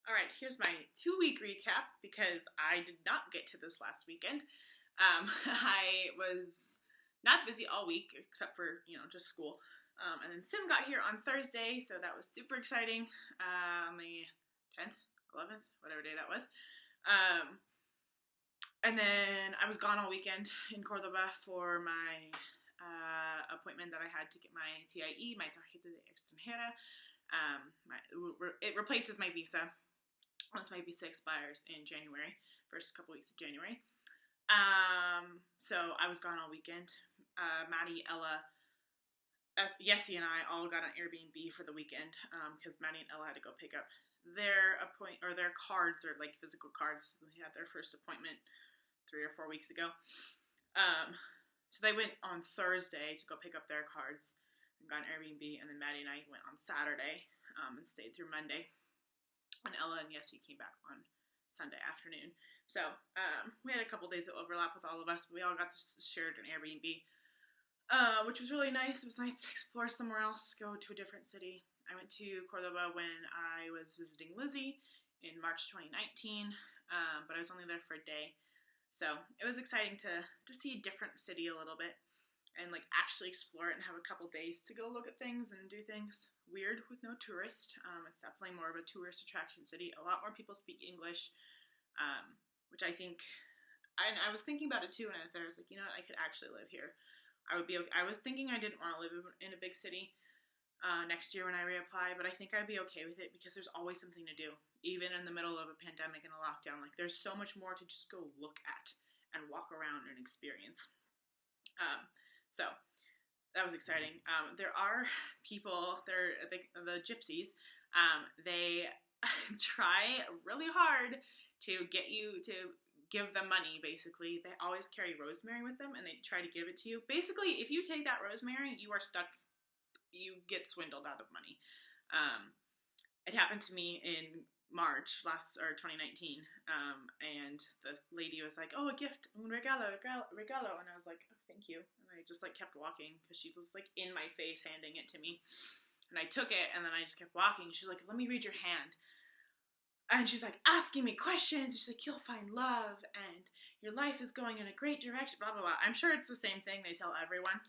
All right, here's my 2 week recap because I did not get to this last weekend. I was not busy all week except for, just school. And then Sim got here on Thursday, so that was super exciting. On the 10th, 11th, whatever day that was. And then I was gone all weekend in Cordoba for my appointment that I had to get my TIE, my Tarjeta de Extranjera. It replaces my visa once my visa expires in January, first couple weeks of January. So I was gone all weekend. Maddie, Ella, Yessie, and I all got an Airbnb for the weekend because Maddie and Ella had to go pick up their cards, their like physical cards. They had their first appointment 3 or 4 weeks ago. So they went on Thursday to go pick up their cards and got an Airbnb, and then Maddie and I went on Saturday and stayed through Monday. And Ella and Yessie came back on Sunday afternoon. So we had a couple days of overlap with all of us, but we all got to share an Airbnb, which was really nice. It was nice to explore somewhere else, go to a different city. I went to Cordoba when I was visiting Lizzie in March 2019, but I was only there for a day. So it was exciting to see a different city a little bit and like actually explore it and have a couple days to go look at things and do things. Weird with no tourists. It's definitely more of a tourist attraction city. A lot more people speak English, which I think, and I was thinking about it too, and I was like, I could actually live here. I would be okay. I was thinking I didn't want to live in a big city next year when I reapply, but I think I'd be okay with it because there's always something to do, even in the middle of a pandemic and a lockdown. Like, there's so much more to just go look at and walk around and experience. So that was exciting. There are people, the gypsies, they try really hard to get you to give them money, basically. They always carry rosemary with them, and they try to give it to you. Basically, if you take that rosemary, you are stuck. You get swindled out of money. It happened to me in March 2019, and the lady was like, "Oh, a gift, un regalo," and I was like, "Oh, thank you," and I just like kept walking because she was like in my face handing it to me, and I took it, and then I just kept walking. She's like, "Let me read your hand," and she's like asking me questions. She's like, "You'll find love, and your life is going in a great direction." Blah blah blah. I'm sure it's the same thing they tell everyone.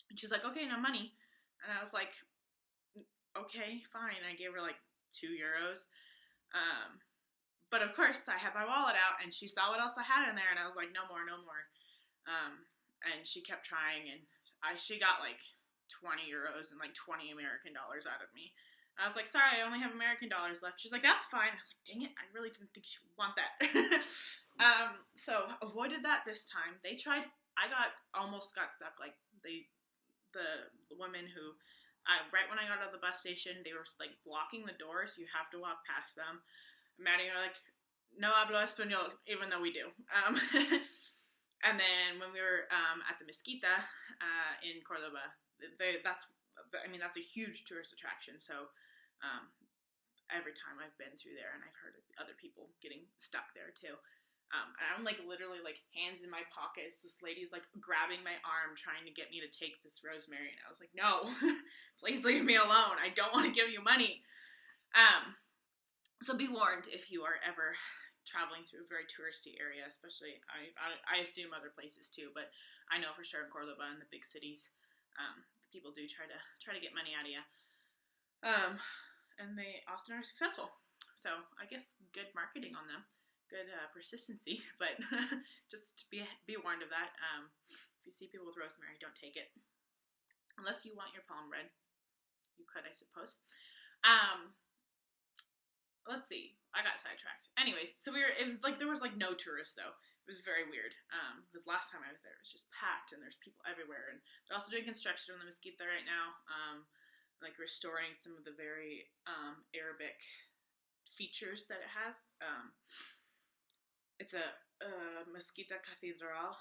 And she's like, "Okay, now money," and I was like, "Okay, fine." I gave her like €2. But of course, I had my wallet out, and she saw what else I had in there, and I was like, no more. And she kept trying, and she got like €20 and like $20 American out of me. And I was like, sorry, I only have American dollars left. She's like, that's fine. I was like, dang it, I really didn't think she would want that. So avoided that this time. They tried. I almost got stuck. Like the women who. Right when I got out of the bus station, they were like blocking the doors. You have to walk past them. Maddie and I were like, no hablo español, even though we do. And then when we were at the Mezquita in Cordoba, that's a huge tourist attraction. So every time I've been through there, and I've heard of other people getting stuck there too. And I'm like literally like hands in my pockets. This lady's like grabbing my arm trying to get me to take this rosemary. And I was like, no, please leave me alone. I don't want to give you money. So be warned if you are ever traveling through a very touristy area, especially I assume other places too, but I know for sure in Cordoba and the big cities, people do try to get money out of you. And they often are successful. So I guess good marketing on them. Good persistency, but just be warned of that. If you see people with rosemary, don't take it. Unless you want your palm read. You could, I suppose. Let's see. I got sidetracked. Anyways, so there was like no tourists though. It was very weird. Because last time I was there, it was just packed and there's people everywhere. And they're also doing construction on the Mezquita right now. Like restoring some of the very Arabic features that it has. It's a Mezquita Cathedral,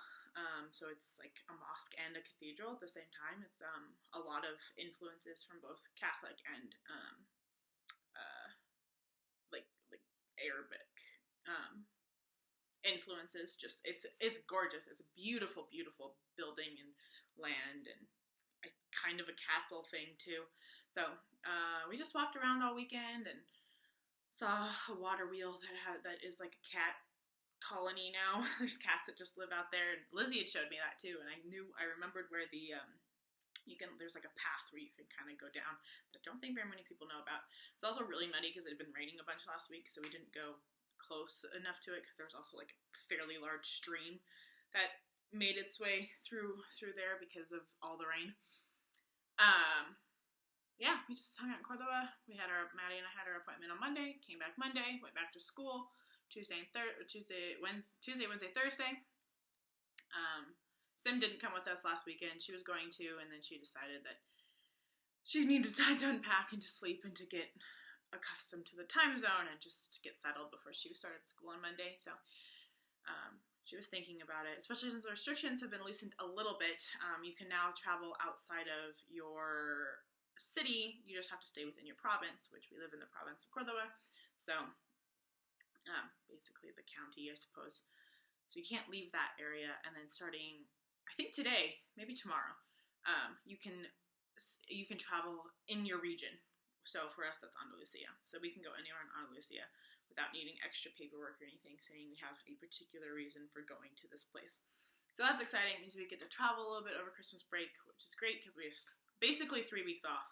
so it's like a mosque and a cathedral at the same time. It's a lot of influences from both Catholic and like Arabic influences. Just it's gorgeous. It's a beautiful building and land, and kind of a castle thing too. So we just walked around all weekend and saw a water wheel that is like a cat colony now. There's cats that just live out there, and Lizzie had showed me that too, and I remembered where there's like a path where you can kind of go down that I don't think very many people know about. It's also really muddy because it had been raining a bunch last week, so we didn't go close enough to it because there was also like a fairly large stream that made its way through there because of all the rain. Yeah, we just hung out in Cordoba. Maddie and I had our appointment on Monday, came back Monday, went back to school Tuesday, Wednesday, Thursday. Sim didn't come with us last weekend. She was going to, and then she decided that she needed time to unpack and to sleep and to get accustomed to the time zone and just get settled before she started school on Monday. So she was thinking about it, especially since the restrictions have been loosened a little bit. You can now travel outside of your city. You just have to stay within your province, which we live in the province of Cordoba. So basically the county, I suppose. So you can't leave that area, and then starting, I think today, maybe tomorrow, you can travel in your region. So for us, that's Andalusia. So we can go anywhere in Andalusia without needing extra paperwork or anything, saying we have a particular reason for going to this place. So that's exciting. It means we get to travel a little bit over Christmas break, which is great because we have basically 3 weeks off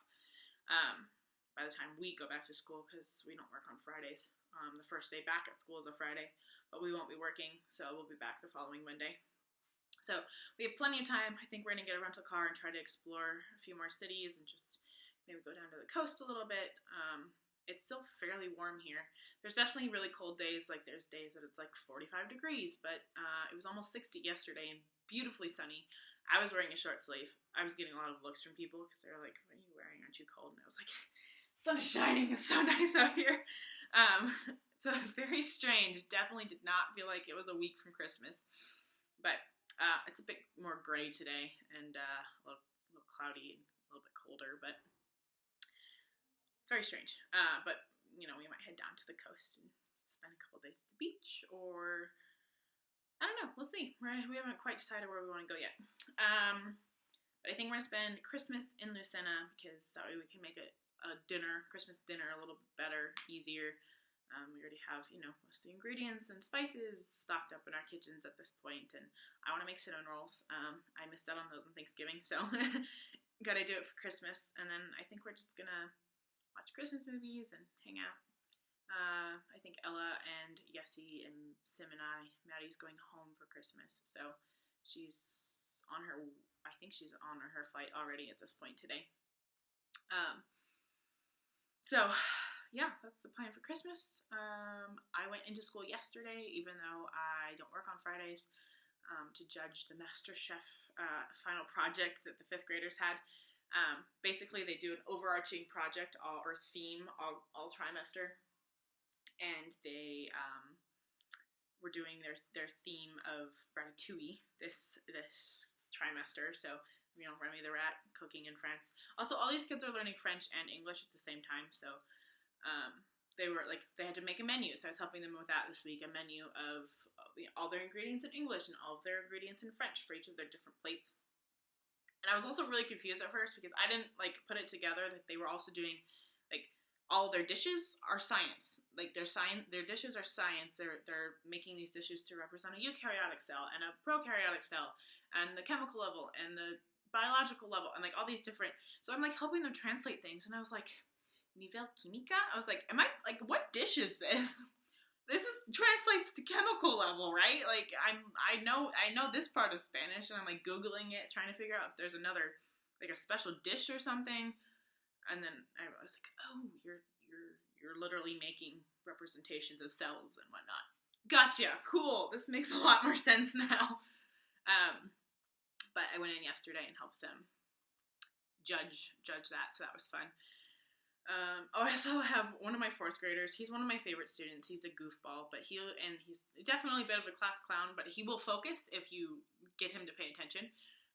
by the time we go back to school, because we don't work on Fridays. The first day back at school is a Friday, but we won't be working, so we'll be back the following Monday. So we have plenty of time. I think we're going to get a rental car and try to explore a few more cities and just maybe go down to the coast a little bit. It's still fairly warm here. There's definitely really cold days. Like there's days that it's like 45 degrees, but it was almost 60 yesterday and beautifully sunny. I was wearing a short sleeve. I was getting a lot of looks from people because they were like, "What are you wearing? Aren't you cold?" And I was like, "Sun is shining. It's so nice out here." So very strange. It definitely did not feel like it was a week from Christmas, but it's a bit more gray today and a little cloudy and a little bit colder, but very strange. But we might head down to the coast and spend a couple days at the beach, or I don't know. We'll see. We haven't quite decided where we want to go yet. But I think we're going to spend Christmas in Lucena because that way we can make a Christmas dinner a little bit better, easier. We already have, most of the ingredients and spices stocked up in our kitchens at this point, and I want to make cinnamon rolls. I missed out on those on Thanksgiving, so gotta do it for Christmas. And then I think we're just gonna watch Christmas movies and hang out. I think Ella and Yessie and Sim and Maddie's going home for Christmas, so she's on her flight already at this point today. So yeah, that's the plan for Christmas. I went into school yesterday, even though I don't work on Fridays, to judge the MasterChef final project that the 5th graders had. Basically, they do an overarching project or theme all trimester, and they were doing their theme of ratatouille this trimester. So Remy the Rat, cooking in France. Also, all these kids are learning French and English at the same time, so they had to make a menu. So I was helping them with that this week, a menu of all their ingredients in English and all of their ingredients in French for each of their different plates. And I was also really confused at first because I didn't put it together that they were also doing all their dishes are science. Their dishes are science. They're making these dishes to represent a eukaryotic cell and a prokaryotic cell and the chemical level and the biological level and all these different. So I'm helping them translate things, and I was like, nivel química? I was like, am I what dish is this? This translates to chemical level, right? I know this part of Spanish, and I'm Googling it, trying to figure out if there's another a special dish or something. And then I was like, oh, you're literally making representations of cells and whatnot. Gotcha, cool. This makes a lot more sense now. But I went in yesterday and helped them judge that, so that was fun. I also have one of my 4th graders. He's one of my favorite students. He's a goofball, but he's definitely a bit of a class clown, but he will focus if you get him to pay attention.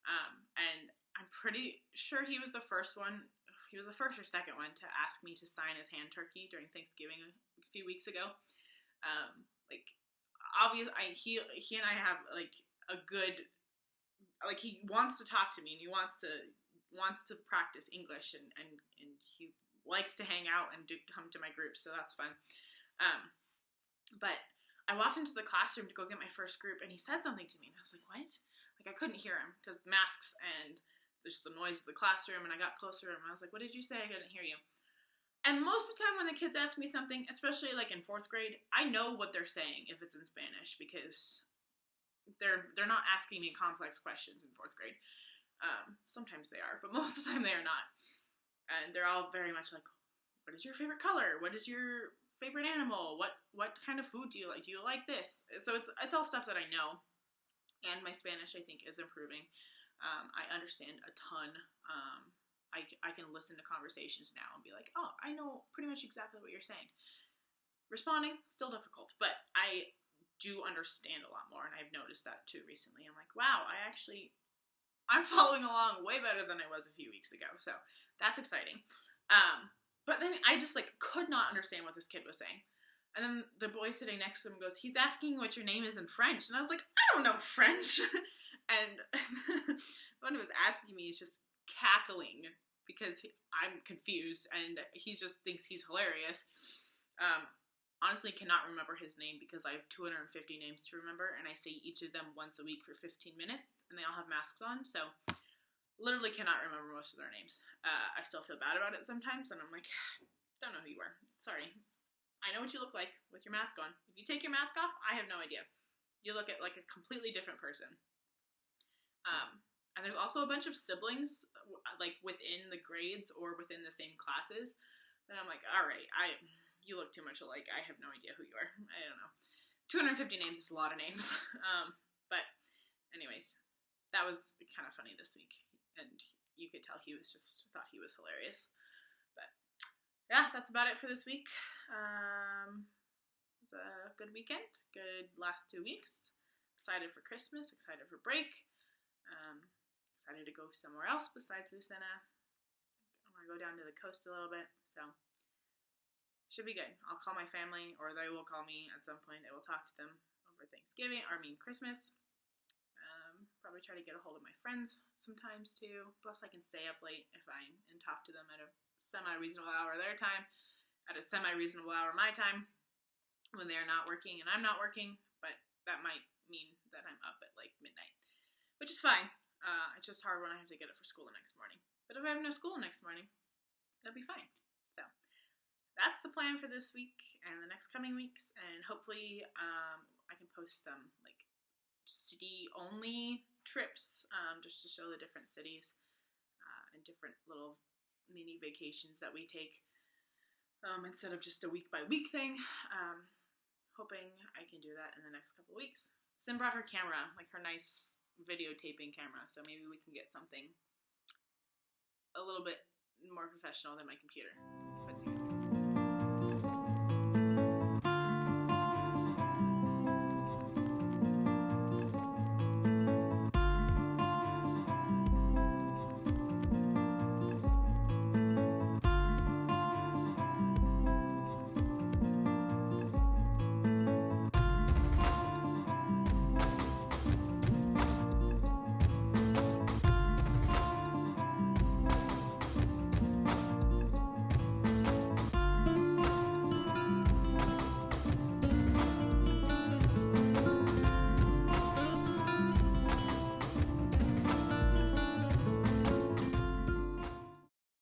And I'm pretty sure he was the first or second one to ask me to sign his hand turkey during Thanksgiving a few weeks ago. Obviously, he and I have a good, he wants to talk to me and he wants to practice English and he likes to hang out and come to my groups, so that's fun. Um, but I walked into the classroom to go get my first group, and he said something to me, and I was like, what? Like, I couldn't hear him because masks and just the noise of the classroom, and I got closer, and I was like, what did you say? I couldn't hear you. And most of the time when the kids ask me something, especially like in 4th grade, I know what they're saying if it's in Spanish, because they're not asking me complex questions in 4th grade. Sometimes they are, but most of the time they are not. And they're all very much like, what is your favorite color? What is your favorite animal? What kind of food do you like? Do you like this? So it's all stuff that I know. And my Spanish, I think, is improving. I understand a ton. I can listen to conversations now and be like, oh, I know pretty much exactly what you're saying. Responding, still difficult, but I do understand a lot more, and I've noticed that too recently. I'm like, wow, I'm following along way better than I was a few weeks ago, so that's exciting. But then I just like could not understand what this kid was saying. And then the boy sitting next to him goes, he's asking what your name is in French. And I was like, I don't know French. And when he was asking me, he's just cackling because I'm confused, and he just thinks he's hilarious. Honestly cannot remember his name because I have 250 names to remember, and I say each of them once a week for 15 minutes, and they all have masks on, so literally cannot remember most of their names. I still feel bad about it sometimes, and I'm like, don't know who you are. Sorry. I know what you look like with your mask on. If you take your mask off, I have no idea. You look at like a completely different person. And there's also a bunch of siblings, like within the grades or within the same classes. And I'm like, all right, you look too much alike. I have no idea who you are. I don't know. 250 names is a lot of names. But anyways, that was kind of funny this week. And you could tell he thought he was hilarious. But yeah, that's about it for this week. It's a good weekend. Good last 2 weeks. Excited for Christmas. Excited for break. Excited to go somewhere else besides Lucena. I want to go down to the coast a little bit. So should be good. I'll call my family, or they will call me at some point. I will talk to them over Christmas. Probably try to get a hold of my friends sometimes too. Plus I can stay up late if and talk to them at a semi-reasonable hour their time, at a semi-reasonable hour my time, when they're not working and I'm not working, but that might mean that I'm up at like midnight, which is fine. It's just hard when I have to get up for school the next morning. But if I have no school next morning, that'll be fine. So that's the plan for this week and the next coming weeks, and hopefully I can post some like city-only trips, just to show the different cities and different little mini vacations that we take, instead of just a week-by-week thing. Hoping I can do that in the next couple weeks. Sim brought her camera, like her nice videotaping camera, so maybe we can get something a little bit more professional than my computer.